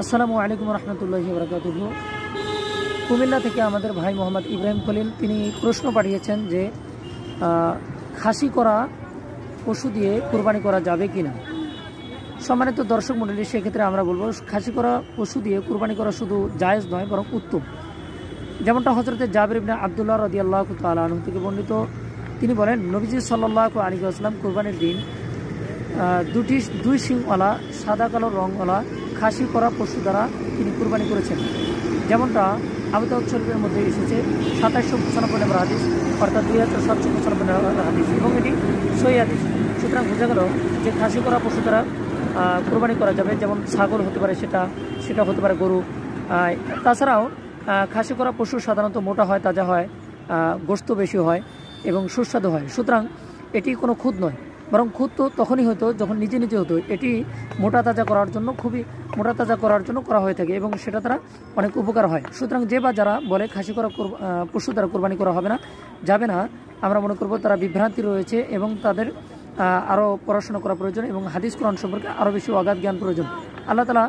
আসসালামু আলাইকুম রহমতুল্লাহি বরকাতুহু। কুমিল্লা থেকে আমাদের ভাই মোহাম্মদ ইব্রাহিম খলিল তিনি প্রশ্ন পাঠিয়েছেন যে খাসি করা পশু দিয়ে কুরবানি করা যাবে কিনা। সম্মানিত দর্শক মণ্ডলী, সেক্ষেত্রে আমরা বলবো খাসি করা পশু দিয়ে কুরবানি করা শুধু জায়েজ নয় বরং উত্তম। যেমনটা হযরতে জাবির ইবনে আব্দুল্লাহ রাদিয়াল্লাহু তাআলা আনহু থেকে বর্ণিত, তিনি বলেন নবীজি সাল্লাল্লাহু আলাইহি ওয়াসাল্লাম কুরবানির দিন দুই শিংওয়ালা সাদা কালো রঙওয়ালা খাসি করা পশু দ্বারা তিনি কুরবানি করেছেন। যেমনটা আবু দাউদ শরীফের মধ্যে এসেছে 2795 নম্বর হাদিস, অর্থাৎ 2795 নম্বর হাদিস, এবং এটি সহিহ হাদিস। সুতরাং বোঝা গেল যে খাসি করা পশু দ্বারা কুরবানি করা যাবে। যেমন ছাগল হতে পারে, সেটা হতে পারে গরু। তাছাড়াও খাসি করা পশু সাধারণত মোটা হয়, তাজা হয়, গোশত বেশি হয় এবং সুস্বাদু হয়। সুতরাং এটি কোনো খুদ নয়, বরং খুদ তো তখনই হতো যখন নিজে নিজে হতো। এটি মোটা তাজা করার জন্য করা হয়ে থাকে এবং সেটা দ্বারা অনেক উপকার হয়। সুতরাং যে বা যারা বলে খাসি করা পশু দ্বারা কোরবানি করা যাবে না, আমরা মনে করব তারা বিভ্রান্তি রয়েছে এবং তাদের আরও পড়াশোনা করা প্রয়োজন এবং হাদিস কোরআন সম্পর্কে আরও বেশি অগাধ জ্ঞান প্রয়োজন। আল্লাহ তাআলা